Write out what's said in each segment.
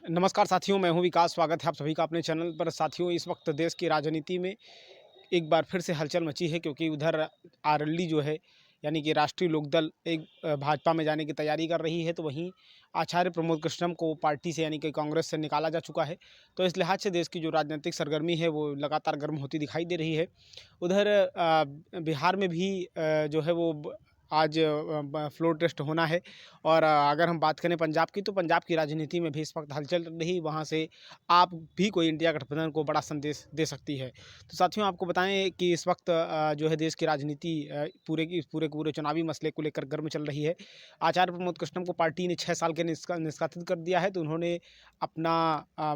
नमस्कार साथियों, मैं हूं विकास। स्वागत है आप सभी का अपने चैनल पर। साथियों, इस वक्त देश की राजनीति में एक बार फिर से हलचल मची है, क्योंकि उधर आरएलडी जो है, यानी कि राष्ट्रीय लोकदल, एक भाजपा में जाने की तैयारी कर रही है, तो वहीं आचार्य प्रमोद कृष्णम को पार्टी से, यानी कि कांग्रेस से निकाला जा चुका है। तो इस लिहाज से देश की जो राजनीतिक सरगर्मी है वो लगातार गर्म होती दिखाई दे रही है। उधर बिहार में भी जो है वो आज फ्लोर टेस्ट होना है। और अगर हम बात करें पंजाब की, तो पंजाब की राजनीति में भी इस वक्त हलचल चल रही। वहाँ से आप भी कोई इंडिया गठबंधन को बड़ा संदेश दे सकती है। तो साथियों, आपको बताएं कि इस वक्त जो है देश की राजनीति पूरे की पूरे चुनावी मसले को लेकर गर्म चल रही है। आचार्य प्रमोद कृष्णम को पार्टी ने 6 साल के निष्कासित कर दिया है। तो उन्होंने अपना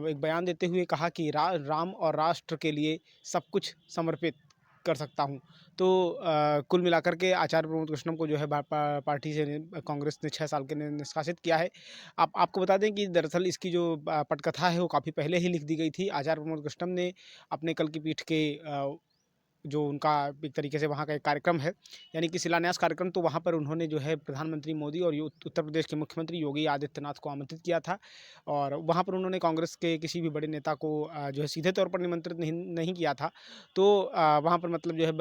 एक बयान देते हुए कहा कि राम और राष्ट्र के लिए सब कुछ समर्पित कर सकता हूँ। तो कुल मिलाकर के आचार्य प्रमोद कृष्णम को जो है पार्टी से कांग्रेस ने 6 साल के निष्कासित किया है। आपको बता दें कि दरअसल इसकी जो पटकथा है वो काफ़ी पहले ही लिख दी गई थी। आचार्य प्रमोद कृष्णम ने अपने कल की पीठ के जो उनका एक तरीके से वहाँ का एक कार्यक्रम है, यानी कि शिलान्यास कार्यक्रम, तो वहाँ पर उन्होंने जो है प्रधानमंत्री मोदी और उत्तर प्रदेश के मुख्यमंत्री योगी आदित्यनाथ को आमंत्रित किया था। और वहाँ पर उन्होंने कांग्रेस के किसी भी बड़े नेता को जो है सीधे तौर पर निमंत्रित नहीं नहीं किया था। तो वहाँ पर मतलब जो है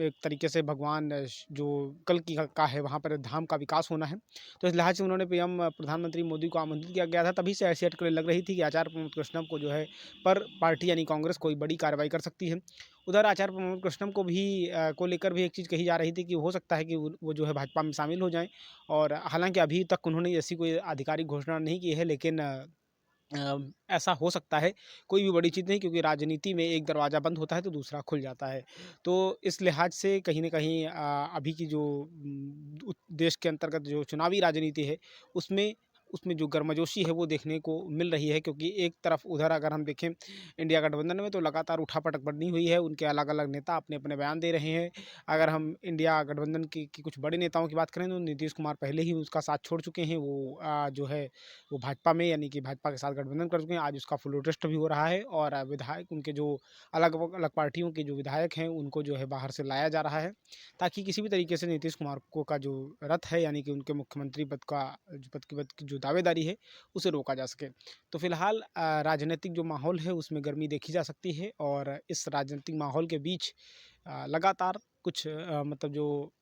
एक तरीके से भगवान जो कल की का है, वहाँ पर धाम का विकास होना है। तो इस लिहाज से उन्होंने पीएम प्रधानमंत्री मोदी को आमंत्रित किया गया था। तभी से ऐसी अटकलें लग रही थी कि आचार्य प्रमोद कृष्णम को जो है पर पार्टी यानी कांग्रेस कोई बड़ी कार्रवाई कर सकती है। उधर आचार्य प्रमोद कृष्णम को भी को लेकर भी एक चीज़ कही जा रही थी कि हो सकता है कि वो जो है भाजपा में शामिल हो जाएँ। और हालाँकि अभी तक उन्होंने ऐसी कोई आधिकारिक घोषणा नहीं की है, लेकिन ऐसा हो सकता है। कोई भी बड़ी चीज़ नहीं, क्योंकि राजनीति में एक दरवाज़ा बंद होता है तो दूसरा खुल जाता है। तो इस लिहाज से कहीं न कहीं अभी की जो देश के अंतर्गत जो चुनावी राजनीति है, उसमें उसमें जो गर्मजोशी है वो देखने को मिल रही है। क्योंकि एक तरफ उधर अगर हम देखें इंडिया गठबंधन में, तो लगातार उठापटक बनी हुई है। उनके अलग-अलग नेता अपने-अपने बयान दे रहे हैं। अगर हम इंडिया गठबंधन की कुछ बड़े नेताओं की बात करें, तो नीतीश कुमार पहले ही उसका साथ छोड़ चुके हैं। वो जो है वो भाजपा में, यानी कि भाजपा के साथ गठबंधन कर चुके हैं। आज उसका फ्लोर टेस्ट भी हो रहा है। और विधायक उनके जो अलग पार्टियों के जो विधायक हैं, उनको जो है बाहर से लाया जा रहा है, ताकि किसी भी तरीके से नीतीश कुमार को का जो रथ है, यानी कि उनके मुख्यमंत्री पद की जो दावेदारी है, उसे रोका जा सके। तो फिलहाल राजनीतिक जो माहौल है उसमें गर्मी देखी जा सकती है। और इस राजनीतिक माहौल के बीच लगातार कुछ मतलब जो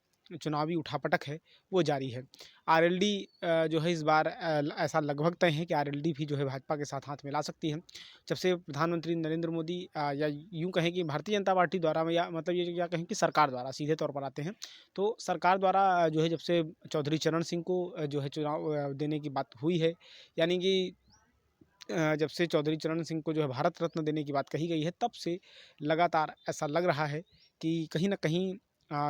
चुनावी उठापटक है वो जारी है। आरएलडी जो है इस बार ऐसा लगभग तय है कि आरएलडी भी जो है भाजपा के साथ हाथ मिला सकती है। जब से प्रधानमंत्री नरेंद्र मोदी या यूँ कहें कि भारतीय जनता पार्टी द्वारा, या मतलब ये क्या कहें कि सरकार द्वारा सीधे तौर पर आते हैं, तो सरकार द्वारा जो है जब से चौधरी चरण सिंह को जो है चुनाव देने की बात हुई है, यानी कि जब से चौधरी चरण सिंह को जो है भारत रत्न देने की बात कही गई है, तब से लगातार ऐसा लग रहा है कि कहीं न कहीं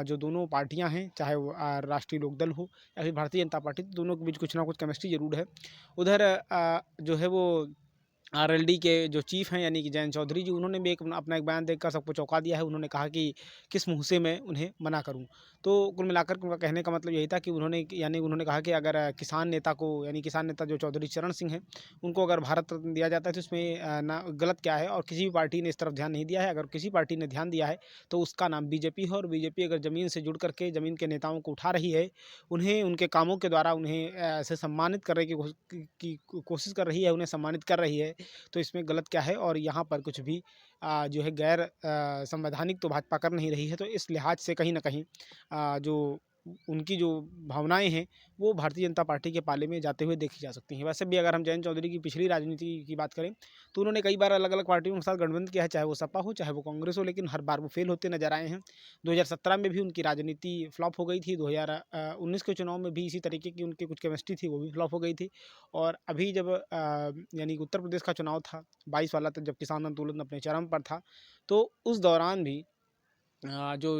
जो दोनों पार्टियां हैं, चाहे वो राष्ट्रीय लोकदल हो या फिर भारतीय जनता पार्टी, तो दोनों के बीच कुछ ना कुछ केमिस्ट्री ज़रूर है। उधर जो है वो आरएलडी के जो चीफ हैं, यानी कि जयंत चौधरी जी, उन्होंने भी अपना एक बयान देकर सबको चौंका दिया है। उन्होंने कहा कि किस मुँह से मैं उन्हें मना करूँ। तो कुल मिलाकर के उनका कहने का मतलब यही था कि उन्होंने कहा कि अगर किसान नेता को, यानी किसान नेता जो चौधरी चरण सिंह हैं, उनको अगर भारत रत्न दिया जाता है, तो इसमें ना गलत क्या है। और किसी भी पार्टी ने इस तरफ ध्यान नहीं दिया है। अगर किसी पार्टी ने ध्यान दिया है तो उसका नाम बीजेपी है। और बीजेपी अगर ज़मीन से जुड़ करके ज़मीन के नेताओं को उठा रही है, उन्हें उनके कामों के द्वारा उन्हें ऐसे सम्मानित करने की कोशिश कर रही है, उन्हें सम्मानित कर रही है, तो इसमें गलत क्या है। और यहाँ पर कुछ भी जो है गैर संवैधानिक तो भाजपा कर नहीं रही है। तो इस लिहाज से कहीं न कहीं जो उनकी जो भावनाएँ हैं, वो भारतीय जनता पार्टी के पाले में जाते हुए देखी जा सकती हैं। वैसे भी अगर हम जयंत चौधरी की पिछली राजनीति की बात करें, तो उन्होंने कई बार अलग-अलग पार्टियों के साथ गठबंधन किया है, चाहे वो सपा हो, चाहे वो कांग्रेस हो, लेकिन हर बार वो फेल होते नज़र आए हैं। 2017 में भी उनकी राजनीति फ्लॉप हो गई थी। 2019 के चुनाव में भी इसी तरीके की उनकी कुछ केमिस्ट्री थी, वो भी फ्लॉप हो गई थी। और अभी जब यानी कि उत्तर प्रदेश का चुनाव था 22 वाला, तब जब किसान आंदोलन अपने चरम पर था, तो उस दौरान भी जो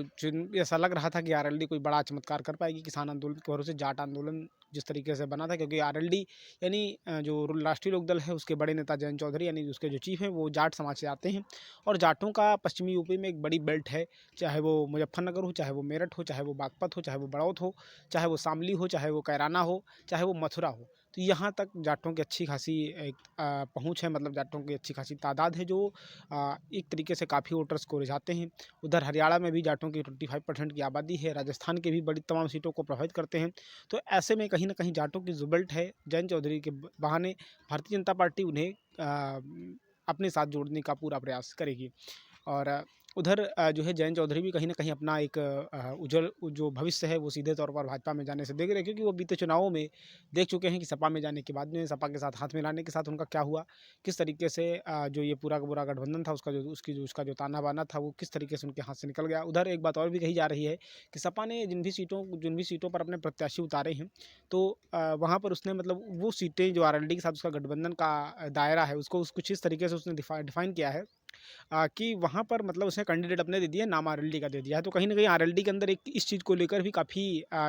ऐसा लग रहा था कि आरएलडी कोई बड़ा चमत्कार कर पाएगी किसान आंदोलन के भरोसे। जाट आंदोलन जिस तरीके से बना था, क्योंकि आरएलडी यानी जो राष्ट्रीय लोकदल है, उसके बड़े नेता जयंत चौधरी, यानी उसके जो चीफ हैं, वो जाट समाज से आते हैं। और जाटों का पश्चिमी यूपी में एक बड़ी बेल्ट है, चाहे वो मुजफ्फरनगर हो, चाहे वो मेरठ हो, चाहे वो बागपत हो, चाहे वो बड़ौत हो, चाहे वो शामली हो, चाहे वो कैराना हो, चाहे वो मथुरा हो। तो यहाँ तक जाटों की अच्छी खासी एक पहुँच है, मतलब जाटों की अच्छी खासी तादाद है जो एक तरीके से काफ़ी वोटर्स को रिझाते हैं। उधर हरियाणा में भी जाटों की 25% की आबादी है, राजस्थान के भी बड़ी तमाम सीटों को प्रभावित करते हैं। तो ऐसे में कहीं न कहीं जाटों की जो बेल्ट है, जयंत चौधरी के बहाने भारतीय जनता पार्टी उन्हें अपने साथ जोड़ने का पूरा प्रयास करेगी। और उधर जो है जयंत चौधरी भी कहीं न कहीं अपना एक उज्ज्वल जो भविष्य है वो सीधे तौर पर भाजपा में जाने से देख रहे हैं, क्योंकि वो बीते चुनावों में देख चुके हैं कि सपा में जाने के बाद में सपा के साथ हाथ मिलाने के साथ उनका क्या हुआ, किस तरीके से जो ये पूरा का पूरा गठबंधन था उसका जो ताना-बाना था वो किस तरीके से उनके हाथ से निकल गया। उधर एक बात और भी कही जा रही है कि सपा ने जिन भी सीटों पर अपने प्रत्याशी उतारे हैं, तो वहाँ पर उसने मतलब वो सीटें जो आरएलडी के साथ उसका गठबंधन का दायरा है उसको कुछ इस तरीके से उसने डिफाइन किया है कि वहाँ पर मतलब उसने कैंडिडेट अपने दे दिया, नाम आरएलडी का दे दिया है। तो कहीं न कहीं आरएलडी के अंदर एक इस चीज़ को लेकर भी काफ़ी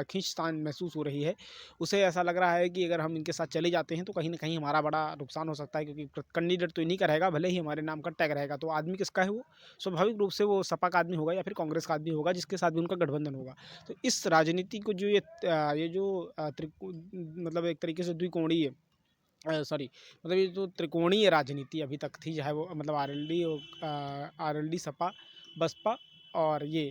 खींचतान महसूस हो रही है। उसे ऐसा लग रहा है कि अगर हम इनके साथ चले जाते हैं तो कहीं न कहीं हमारा बड़ा नुकसान हो सकता है, क्योंकि कैंडिडेट तो इन्हीं का रहेगा, भले ही हमारे नाम का टैग रहेगा। तो आदमी किसका है वो? स्वाभाविक रूप से वो सपा का आदमी होगा या फिर कांग्रेस का आदमी होगा जिसके साथ भी उनका गठबंधन होगा। तो इस राजनीति को जो ये जो मतलब एक तरीके से द्विकोणीय सॉरी मतलब ये जो त्रिकोणीय राजनीति अभी तक थी, चाहे वो मतलब आरएलडी सपा बसपा और ये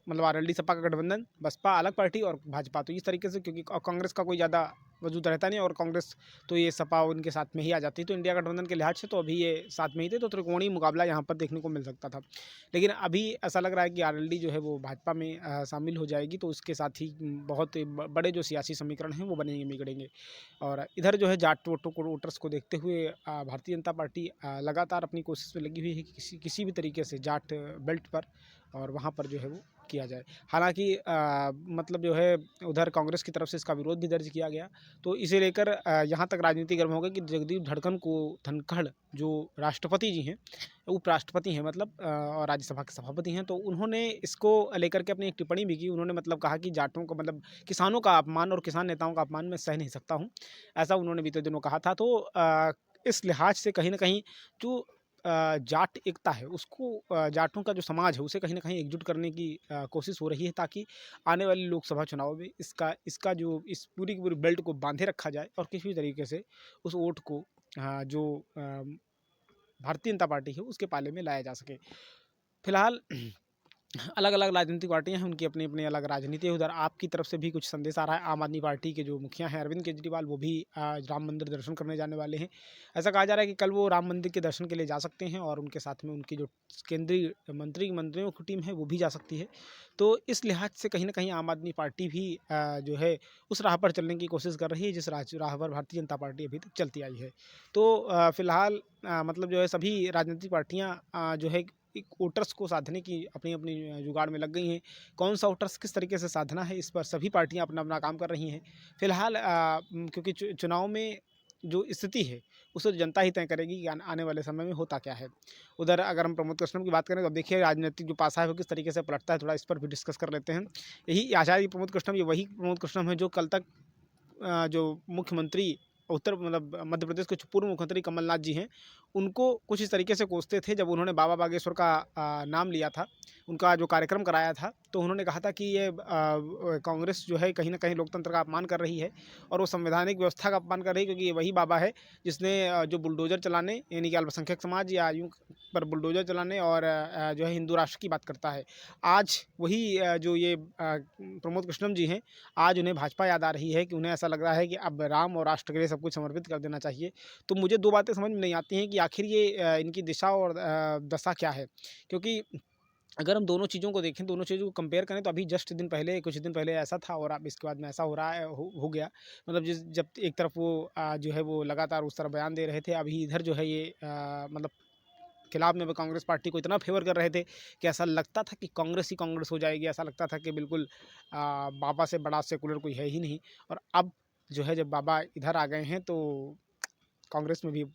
मतलब आरएलडी सपा का गठबंधन, बसपा अलग पार्टी और भाजपा, तो इस तरीके से, क्योंकि कांग्रेस का कोई ज़्यादा वजूद रहता नहीं और कांग्रेस तो ये सपा उनके साथ में ही आ जाती, तो इंडिया गठबंधन के लिहाज से तो अभी ये साथ में ही थे, तो त्रिकोणीय मुकाबला यहाँ पर देखने को मिल सकता था। लेकिन अभी ऐसा लग रहा है कि आरएलडी जो है वो भाजपा में शामिल हो जाएगी, तो उसके साथ ही बहुत बड़े जो सियासी समीकरण हैं वो बनेंगे बिगड़ेंगे। और इधर जो है जाट वोटर्स को देखते हुए भारतीय जनता पार्टी लगातार अपनी कोशिश में लगी हुई है कि किसी भी तरीके से जाट बेल्ट पर और वहाँ पर जो है वो किया जाए। हालाँकि मतलब जो है उधर कांग्रेस की तरफ से इसका विरोध भी दर्ज किया गया। तो इसे लेकर यहाँ तक राजनीति गर्म हो गई कि जगदीप धनखड़ जो राष्ट्रपति जी हैं, उपराष्ट्रपति हैं मतलब और राज्यसभा के सभापति हैं, तो उन्होंने इसको लेकर के अपनी एक टिप्पणी भी की। उन्होंने मतलब कहा कि जाटों को मतलब किसानों का अपमान और किसान नेताओं का अपमान मैं सह नहीं सकता हूँ। ऐसा उन्होंने बीते दिनों कहा था। तो इस लिहाज से कहीं न कहीं जो जाट एकता है उसको जाटों का जो समाज है उसे कहीं न कहीं एकजुट करने की कोशिश हो रही है, ताकि आने वाले लोकसभा चुनाव में इसका जो इस पूरी की पूरी बेल्ट को बांधे रखा जाए और किसी भी तरीके से उस वोट को जो भारतीय जनता पार्टी है उसके पाले में लाया जा सके। फिलहाल अलग-अलग राजनीतिक पार्टियाँ हैं, उनकी अपनी-अपनी अलग राजनीति है। उधर आपकी तरफ से भी कुछ संदेश आ रहा है। आम आदमी पार्टी के जो मुखिया हैं अरविंद केजरीवाल, वो भी आज राम मंदिर दर्शन करने जाने वाले हैं। ऐसा कहा जा रहा है कि कल वो राम मंदिर के दर्शन के लिए जा सकते हैं और उनके साथ में उनकी जो केंद्रीय मंत्रियों की टीम है वो भी जा सकती है। तो इस लिहाज से कहीं न कहीं आम आदमी पार्टी भी जो है उस राह पर चलने की कोशिश कर रही है जिस राह पर भारतीय जनता पार्टी अभी तक चलती आई है। तो फिलहाल मतलब जो है सभी राजनीतिक पार्टियाँ जो है एक वोटर्स को साधने की अपनी-अपनी जुगाड़ में लग गई हैं। कौन-सा वोटर्स किस तरीके से साधना है, इस पर सभी पार्टियाँ अपना-अपना काम कर रही हैं। फिलहाल क्योंकि चुनाव में जो स्थिति है, उसे जनता ही तय करेगी कि आने वाले समय में होता क्या है। उधर अगर हम प्रमोद कृष्णम की बात करें तो अब देखिए राजनीतिक जो पासा है वो किस तरीके से पलटता है, थोड़ा इस पर भी डिस्कस कर लेते हैं। यही आचार्य प्रमोद कृष्णम, ये वही प्रमोद कृष्णम है जो कल तक जो मुख्यमंत्री उत्तर मतलब मध्य प्रदेश के जो पूर्व मुख्यमंत्री कमलनाथ जी हैं, उनको कुछ इस तरीके से कोसते थे जब उन्होंने बाबा बागेश्वर का नाम लिया था, उनका जो कार्यक्रम कराया था, तो उन्होंने कहा था कि ये कांग्रेस जो है कहीं न कहीं लोकतंत्र का अपमान कर रही है और वो संवैधानिक व्यवस्था का अपमान कर रही है, क्योंकि ये वही बाबा है जिसने जो बुलडोज़र चलाने यानी कि अल्पसंख्यक समाज या यूँ पर बुलडोज़र चलाने और जो है हिंदू राष्ट्र की बात करता है। आज वही जो ये प्रमोद कृष्णम जी हैं, आज उन्हें भाजपा याद आ रही है कि उन्हें ऐसा लग रहा है कि अब राम और राष्ट्र के लिए सब कुछ समर्पित कर देना चाहिए। तो मुझे 2 बातें समझ में नहीं आती हैं कि आखिर ये इनकी दिशा और दशा क्या है? क्योंकि अगर हम दोनों चीज़ों को देखें, दोनों चीज़ों को कंपेयर करें तो अभी कुछ दिन पहले ऐसा था और अब इसके बाद में ऐसा हो रहा है हो गया। मतलब जब एक तरफ वो जो है वो लगातार उस तरफ बयान दे रहे थे, अभी इधर जो है ये मतलब खिलाफ में वो कांग्रेस पार्टी को इतना फेवर कर रहे थे कि ऐसा लगता था कि कांग्रेस ही कांग्रेस हो जाएगी। ऐसा लगता था कि बिल्कुल बाबा से बड़ा सेकुलर कोई है ही नहीं। और अब जो है जब बाबा इधर आ गए हैं तो कांग्रेस में भी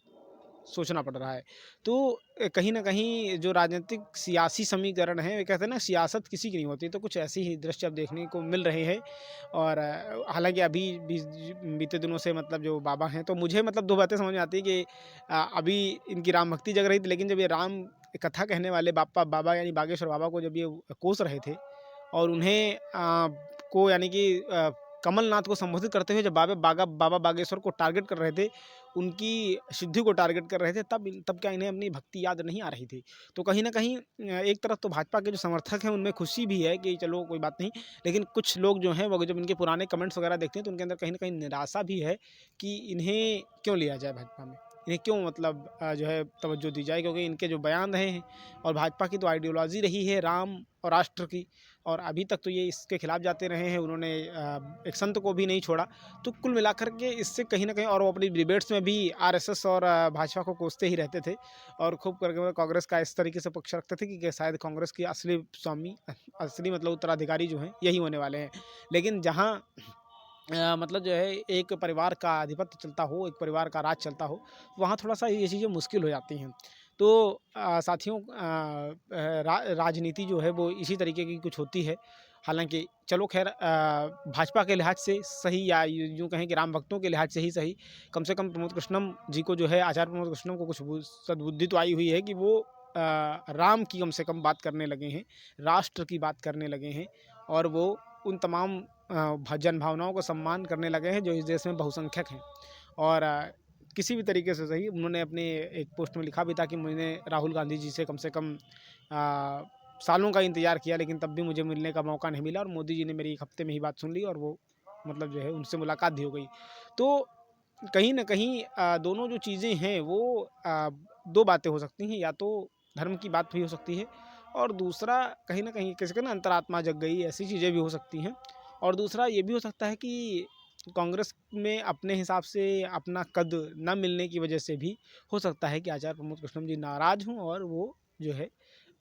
सोचना पड़ रहा है। तो कहीं न कहीं जो राजनीतिक सियासी समीकरण हैं, वे कहते हैं ना सियासत किसी की नहीं होती, तो कुछ ऐसे ही दृश्य अब देखने को मिल रहे हैं। और हालाँकि अभी बीते दिनों से मतलब जो बाबा हैं, तो मुझे मतलब 2 बातें समझ में आती है कि अभी इनकी राम भक्ति जग रही थी, लेकिन जब ये राम कथा कहने वाले बाबा यानी बागेश्वर बाबा को जब ये कोस रहे थे और उन्हें को यानी कि कमलनाथ को संबोधित करते हुए जब बाबा बागेश्वर को टारगेट कर रहे थे, उनकी सिद्धि को टारगेट कर रहे थे, तब क्या इन्हें अपनी भक्ति याद नहीं आ रही थी? तो कहीं न कहीं एक तरफ तो भाजपा के जो समर्थक हैं उनमें खुशी भी है कि चलो कोई बात नहीं, लेकिन कुछ लोग जो हैं वो जब इनके पुराने कमेंट्स वगैरह देखते हैं तो उनके अंदर कहीं न कहीं निराशा भी है कि इन्हें क्यों लिया जाए भाजपा में? इन्हें क्यों मतलब जो है तवज्जो दी जाए, क्योंकि इनके जो बयान रहे हैं और भाजपा की तो आइडियोलॉजी रही है राम और राष्ट्र की, और अभी तक तो ये इसके खिलाफ जाते रहे हैं। उन्होंने एक संत को भी नहीं छोड़ा। तो कुल मिलाकर के इससे कहीं न कहीं, और वो अपनी डिबेट्स में भी आरएसएस और भाजपा को कोसते ही रहते थे और खूब करके वो कांग्रेस का इस तरीके से पक्ष रखते थे कि शायद कांग्रेस की असली स्वामी, असली मतलब उत्तराधिकारी जो हैं यही होने वाले हैं। लेकिन जहाँ मतलब जो है एक परिवार का आधिपत्य चलता हो, एक परिवार का राज चलता हो, वहाँ थोड़ा-सा ये चीज़ें मुश्किल हो जाती हैं। तो साथियों, राजनीति जो है वो इसी तरीके की कुछ होती है। हालाँकि चलो ख़ैर, भाजपा के लिहाज से सही या यूँ कहें कि राम भक्तों के लिहाज से ही सही, कम से कम प्रमोद कृष्णम जी को जो है, आचार्य प्रमोद कृष्णम को कुछ सद्बुद्धि तो आई हुई है कि वो राम की कम से कम बात करने लगे हैं, राष्ट्र की बात करने लगे हैं, और वो उन तमाम जन भावनाओं का सम्मान करने लगे हैं जो इस देश में बहुसंख्यक हैं। और किसी भी तरीके से सही, उन्होंने अपने एक पोस्ट में लिखा भी था कि मैंने राहुल गांधी जी से कम सालों का इंतज़ार किया, लेकिन तब भी मुझे मिलने का मौका नहीं मिला, और मोदी जी ने मेरी 1 हफ्ते में ही बात सुन ली और वो मतलब जो है उनसे मुलाकात भी हो गई। तो कहीं न कहीं दोनों जो चीज़ें हैं वो 2 बातें हो सकती हैं, या तो धर्म की बात भी हो सकती है, और दूसरा कहीं न कहीं किसी का ना अंतरात्मा जग गई, ऐसी चीज़ें भी हो सकती हैं। और दूसरा ये भी हो सकता है कि कांग्रेस में अपने हिसाब से अपना कद ना मिलने की वजह से भी हो सकता है कि आचार्य प्रमोद कृष्णम जी नाराज़ हों और वो जो है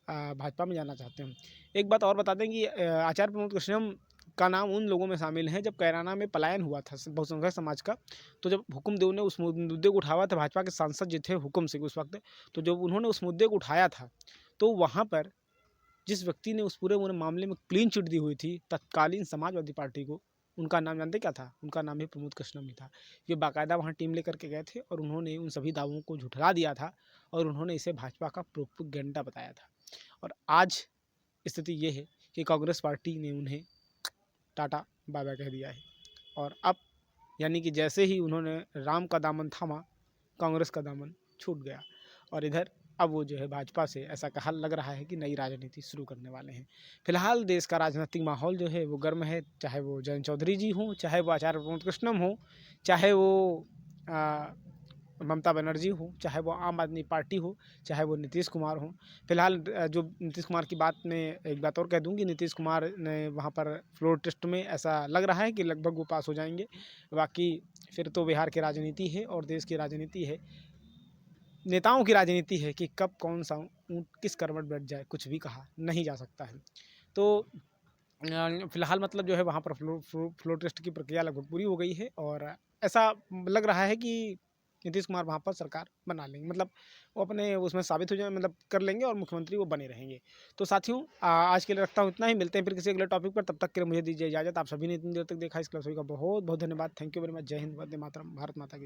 भाजपा में जाना चाहते हैं। एक बात और बता दें कि आचार्य प्रमोद कृष्णम का नाम उन लोगों में शामिल है जब कैराना में पलायन हुआ था बहुसंख्यक समाज का। तो जब हुकुमदेव ने उस मुद्दे को उठाया था, भाजपा के सांसद जो थे हुकुम सिंह उस वक्त, तो जब उन्होंने उस मुद्दे को उठाया था, तो वहाँ पर जिस व्यक्ति ने उस पूरे मामले में क्लीन चिट दी हुई थी तत्कालीन समाजवादी पार्टी को, उनका नाम जानते क्या था? उनका नाम ही प्रमोद कृष्णम ही था। ये बाकायदा वहाँ टीम लेकर के गए थे और उन्होंने उन सभी दावों को झुठला दिया था और उन्होंने इसे भाजपा का प्रोपेगेंडा बताया था। और आज स्थिति ये है कि कांग्रेस पार्टी ने उन्हें टाटा बाय-बाय कह दिया है, और अब यानी कि जैसे ही उन्होंने राम का दामन थामा, कांग्रेस का दामन छूट गया, और इधर अब वो जो है भाजपा से ऐसा कहा लग रहा है कि नई राजनीति शुरू करने वाले हैं। फिलहाल देश का राजनीतिक माहौल जो है वो गर्म है, चाहे वो जयंत चौधरी जी हों, चाहे वो आचार्य प्रमोद कृष्णम हों, चाहे वो ममता बनर्जी हो, चाहे वो आम आदमी पार्टी हो, चाहे वो नीतीश कुमार हों। फिलहाल जो नीतीश कुमार की बात में एक बात और कह दूँ कि नीतीश कुमार ने वहाँ पर फ्लोर टेस्ट में ऐसा लग रहा है कि लगभग वो पास हो जाएंगे। बाकी फिर तो बिहार की राजनीति है और देश की राजनीति है, नेताओं की राजनीति है कि कब कौन सा ऊँट किस करवट बैठ जाए, कुछ भी कहा नहीं जा सकता है। तो फिलहाल मतलब जो है वहाँ पर फ्लोर टेस्ट की प्रक्रिया लगभग पूरी हो गई है, और ऐसा लग रहा है कि नीतीश कुमार वहाँ पर सरकार बना लेंगे, मतलब वो अपने उसमें साबित हो जाए, मतलब कर लेंगे और मुख्यमंत्री वो बने रहेंगे। तो साथियों, आज के लिए रखता हूँ इतना ही, मिलते हैं फिर किसी अगले टॉपिक पर, तब तक के लिए मुझे दीजिए इजाज़त। आप सभी ने इतनी देर तक देखा, इसके लिए सभी का बहुत बहुत धन्यवाद। Thank you very much. जय हिंद, वंदे मातरम, भारत माता की जय।